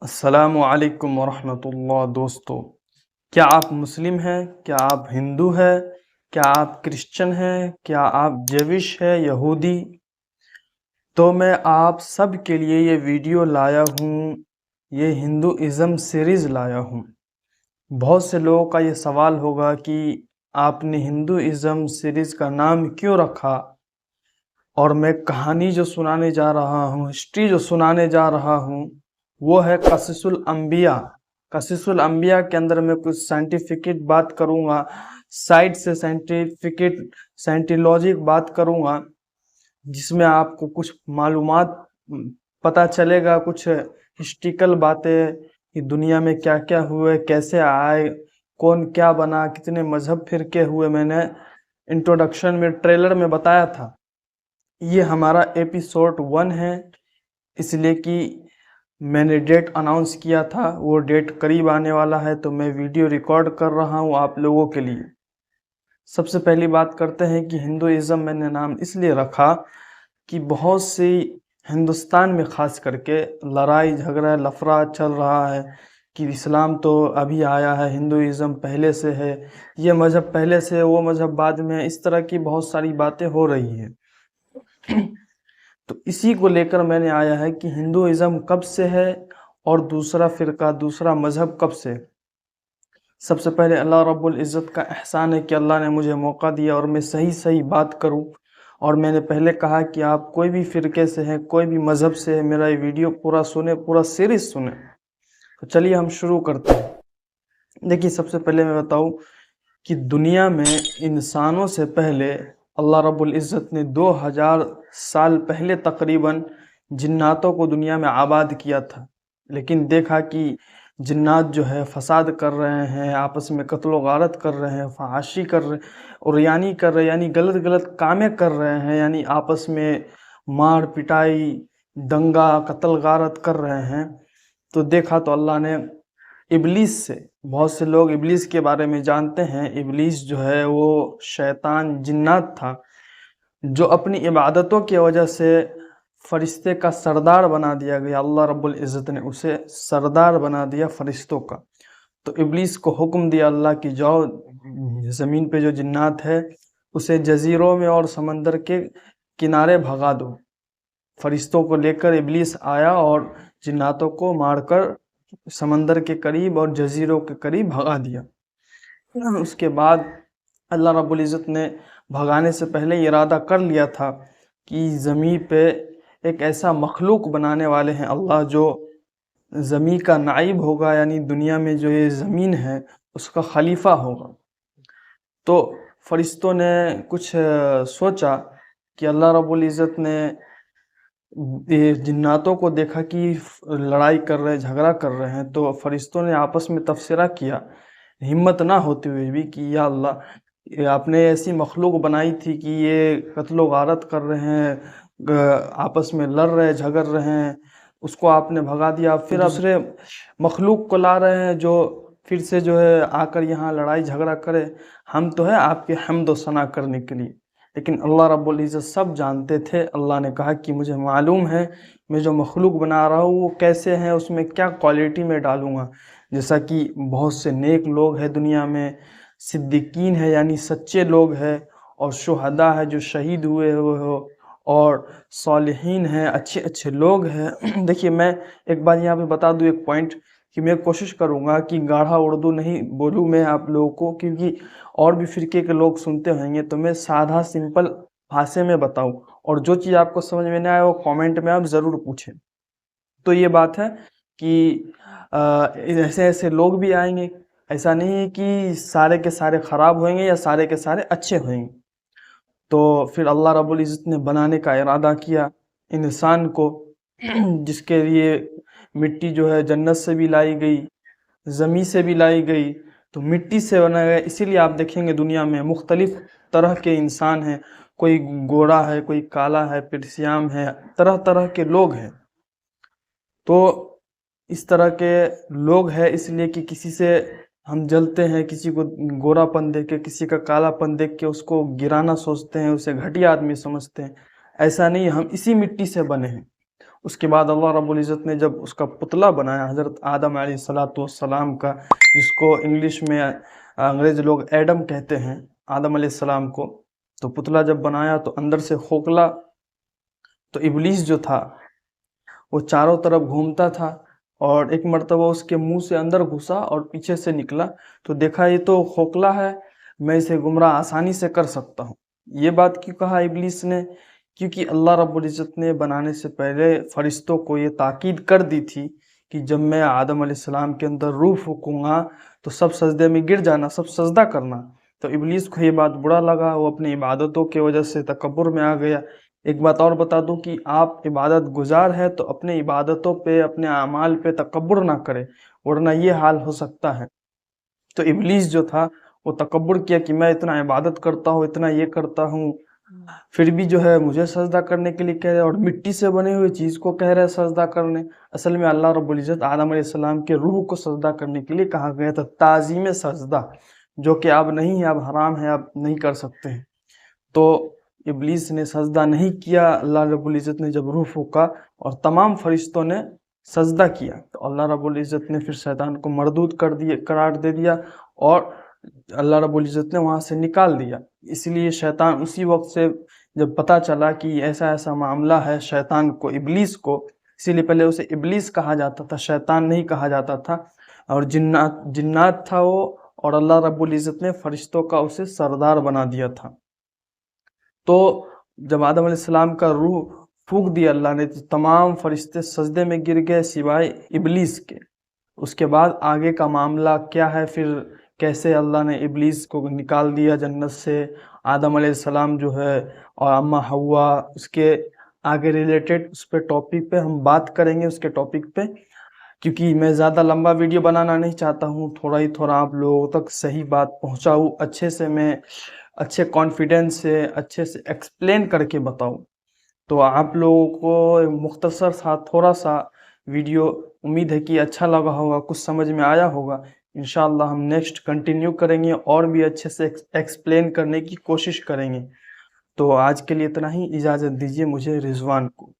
السلام علیکم ورحمۃ اللہ دوستو، کیا آپ مسلم ہیں؟ کیا آپ ہندو ہیں؟ کیا آپ کرسچن ہیں؟ کیا آپ جیوش ہے یہودی؟ تو میں آپ سب کے لیے یہ ویڈیو لایا ہوں، یہ ہندوازم سیریز لایا ہوں۔ بہت سے لوگوں کا یہ سوال ہوگا کہ آپ نے ہندوازم سیریز کا نام کیوں رکھا، اور میں کہانی جو سنانے جا رہا ہوں، ہسٹری جو سنانے جا رہا ہوں، وہ ہے قصص الانبیاء۔ قصص الانبیاء کے اندر میں کچھ سائنٹیفکٹ بات کروں گا، سائٹ سے سائنٹولوجک بات کروں گا، جس میں آپ کو کچھ معلومات پتہ چلے گا، کچھ ہسٹریکل باتیں کہ دنیا میں کیا کیا ہوئے، کیسے آئے، کون کیا بنا، کتنے مذہب فرقے ہوئے۔ میں نے انٹروڈکشن میں ٹریلر میں بتایا تھا۔ یہ ہمارا ایپیسوڈ 1 ہے، اس لیے کہ میں نے ڈیٹ اناؤنس کیا تھا، وہ ڈیٹ قریب آنے والا ہے، تو میں ویڈیو ریکارڈ کر رہا ہوں آپ لوگوں کے لیے۔ سب سے پہلی بات کرتے ہیں کہ ہندوازم میں نے نام اس لیے رکھا کہ بہت سی ہندوستان میں خاص کر کے لڑائی جھگڑا لفڑا چل رہا ہے کہ اسلام تو ابھی آیا ہے، ہندوازم پہلے سے ہے، یہ مذہب پہلے سے ہے، وہ مذہب بعد میں ہے، اس طرح کی بہت ساری باتیں ہو رہی ہیں۔ تو اسی کو لے کر میں نے آیا ہے کہ ہندوازم کب سے ہے اور دوسرا فرقہ، دوسرا مذہب کب سے۔ سب سے پہلے اللہ رب العزت کا احسان ہے کہ اللہ نے مجھے موقع دیا اور میں صحیح بات کروں، اور میں نے پہلے کہا کہ آپ کوئی بھی فرقے سے ہیں، کوئی بھی مذہب سے ہے، میرا یہ ویڈیو پورا سنیں، پورا سیریز سنیں۔ تو چلیے ہم شروع کرتے ہیں۔ دیکھیے، سب سے پہلے میں بتاؤں کہ دنیا میں انسانوں سے پہلے اللہ رب العزت نے 2000 سال پہلے تقریباً جناتوں کو دنیا میں آباد کیا تھا، لیکن دیکھا کہ جنات جو ہے فساد کر رہے ہیں، آپس میں قتل و غارت کر رہے ہیں، فحاشی کر رہے ہیں، اور یعنی غلط کامیں کر رہے ہیں، یعنی آپس میں مار پٹائی، دنگا، قتل غارت کر رہے ہیں۔ تو دیکھا تو اللہ نے ابلیس سے، بہت سے لوگ ابلیس کے بارے میں جانتے ہیں، ابلیس جو ہے وہ شیطان جنات تھا، جو اپنی عبادتوں کی وجہ سے فرشتے کا سردار بنا دیا گیا۔ اللہ رب العزت نے اسے سردار بنا دیا فرشتوں کا۔ تو ابلیس کو حکم دیا اللہ کی، جاؤ زمین پہ جو جنات ہے اسے جزیروں میں اور سمندر کے کنارے بھگا دو۔ فرشتوں کو لے کر ابلیس آیا اور جناتوں کو مار کر سمندر کے قریب اور جزیروں کے قریب بھگا دیا۔ اس کے بعد اللہ رب العزت نے بھگانے سے پہلے ارادہ کر لیا تھا کہ زمین پہ ایک ایسا مخلوق بنانے والے ہیں اللہ، جو زمین کا نائب ہوگا، یعنی دنیا میں جو یہ زمین ہے اس کا خلیفہ ہوگا۔ تو فرشتوں نے کچھ سوچا کہ اللہ رب العزت نے جناتوں کو دیکھا کہ لڑائی کر رہے، جھگڑا کر رہے ہیں، تو فرشتوں نے آپس میں تبصرہ کیا، ہمت نہ ہوتے ہوئے بھی، کہ یا اللہ، آپ نے ایسی مخلوق بنائی تھی کہ یہ قتل و غارت کر رہے ہیں، آپس میں لڑ رہے، جھگڑ رہے ہیں، اس کو آپ نے بھگا دیا، پھر دوسرے مخلوق کو لا رہے ہیں جو پھر سے جو ہے آ کر یہاں لڑائی جھگڑا کرے۔ ہم تو ہے آپ کے حمد و ثنا کرنے کے لیے، لیکن اللہ رب العزت سب جانتے تھے۔ اللہ نے کہا کہ مجھے معلوم ہے میں جو مخلوق بنا رہا ہوں وہ کیسے ہیں، اس میں کیا کوالٹی میں ڈالوں گا۔ جیسا کہ بہت سے نیک لوگ ہیں دنیا میں، صدیقین ہیں یعنی سچے لوگ ہیں، اور شہداء ہیں جو شہید ہوئے ہو، اور صالحین ہیں، اچھے لوگ ہیں۔ دیکھیے، میں ایک بات یہاں پہ بتا دوں، ایک پوائنٹ، کہ میں کوشش کروں گا کہ گاڑھا اردو نہیں بولوں میں آپ لوگوں کو، کیونکہ اور بھی فرقے کے لوگ سنتے ہوں گے، تو میں سادھا سمپل بھاشے میں بتاؤں، اور جو چیز آپ کو سمجھ میں نہ آئے وہ کامنٹ میں آپ ضرور پوچھیں۔ تو یہ بات ہے کہ ایسے لوگ بھی آئیں گے، ایسا نہیں ہے کہ سارے کے سارے خراب ہوئیں گے یا سارے کے سارے اچھے ہوئیں گے۔ تو پھر اللہ رب العزت نے بنانے کا ارادہ کیا انسان کو، جس کے لیے مٹی جو ہے جنت سے بھی لائی گئی، زمین سے بھی لائی گئی، تو مٹی سے بنا گیا۔ اسی لیے آپ دیکھیں گے دنیا میں مختلف طرح کے انسان ہیں، کوئی گورا ہے، کوئی کالا ہے، پرسیام ہے، طرح کے لوگ ہیں۔ تو اس طرح کے لوگ ہیں اس لیے کہ کسی سے ہم جلتے ہیں، کسی کو گورا پن دیکھ کے، کسی کا کالا پن دیکھ کے اس کو گرانا سوچتے ہیں، اسے گھٹیا آدمی سمجھتے ہیں۔ ایسا نہیں، ہم اسی مٹی سے بنے ہیں، اس کے بعد اللہ رب العزت نے جب اس کا پتلا بنایا حضرت آدم علیہ السلام کا، جس کو انگلش میں انگریز لوگ ایڈم کہتے ہیں، آدم علیہ السلام کو، تو پتلا جب بنایا تو اندر سے کھوکھلا، تو ابلیس جو تھا وہ چاروں طرف گھومتا تھا، اور ایک مرتبہ اس کے منہ سے اندر گھسا اور پیچھے سے نکلا، تو دیکھا یہ تو کھوکھلا ہے، میں اسے گمراہ آسانی سے کر سکتا ہوں۔ یہ بات کیوں کہا ابلیس نے؟ کیونکہ اللہ رب العزت نے بنانے سے پہلے فرشتوں کو یہ تاکید کر دی تھی کہ جب میں آدم علیہ السلام کے اندر روح پھونکوں گا تو سب سجدے میں گر جانا، سب سجدہ کرنا۔ تو ابلیس کو یہ بات برا لگا، وہ اپنی عبادتوں کی وجہ سے تکبر میں آ گیا۔ ایک بات اور بتا دوں کہ آپ عبادت گزار ہے تو اپنے عبادتوں پہ، اپنے اعمال پہ تکبر نہ کرے، ورنہ یہ حال ہو سکتا ہے۔ تو ابلیس جو تھا وہ تکبر کیا کہ میں اتنا عبادت کرتا ہوں، اتنا یہ کرتا ہوں، پھر بھی جو ہے مجھے سجدہ کرنے کے لیے کہہ رہے، اور مٹی سے بنے ہوئی چیز کو کہہ رہے سجدہ کرنے۔ اصل میں اللہ رب العزت آدم علیہ السلام کے روح کو سجدہ کرنے کے لیے کہا گیا تھا، تعظیم سجدہ، جو کہ اب نہیں ہے، اب حرام ہے، اب نہیں کر سکتے ہیں۔ تو ابلیس نے سجدہ نہیں کیا، اللہ رب العزت نے جب روح پھونکا اور تمام فرشتوں نے سجدہ کیا، تو اللہ رب العزت نے پھر شیطان کو مردود قرار دے دیا، اور اللہ رب العزت نے وہاں سے نکال دیا۔ اس لیے شیطان اسی وقت سے جب پتہ چلا کہ ایسا ایسا معاملہ ہے، شیطان کو، ابلیس کو، اسی لیے پہلے اسے ابلیس کہا جاتا تھا، شیطان نہیں کہا جاتا تھا، اور جنات تھا وہ، اور اللہ رب العزت نے فرشتوں کا اسے سردار بنا دیا تھا۔ تو جب آدم علیہ السلام کا روح پھونک دیا اللہ نے، تو تمام فرشتے سجدے میں گر گئے سوائے ابلیس کے۔ اس کے بعد آگے کا معاملہ کیا ہے، پھر کیسے اللہ نے ابلیس کو نکال دیا جنت سے، آدم علیہ السلام جو ہے اور اماں حوا، اس کے آگے ریلیٹڈ اس پہ ٹاپک پہ ہم بات کریں گے، اس کے ٹاپک پہ، کیونکہ میں زیادہ لمبا ویڈیو بنانا نہیں چاہتا ہوں، تھوڑا ہی تھوڑا آپ لوگوں تک صحیح بات پہنچاؤں، اچھے سے میں اچھے کانفیڈنس سے اچھے سے ایکسپلین کر کے بتاؤں۔ تو آپ لوگوں کو مختصر سا تھوڑا سا ویڈیو امید ہے کہ اچھا لگا ہوگا، کچھ سمجھ میں آیا ہوگا۔ انشاءاللہ ہم نیکسٹ کنٹینیو کریں گے اور بھی اچھے سے ایکسپلین کرنے کی کوشش کریں گے۔ تو آج کے لیے اتنا ہی، اجازت دیجیے مجھے رضوان کو۔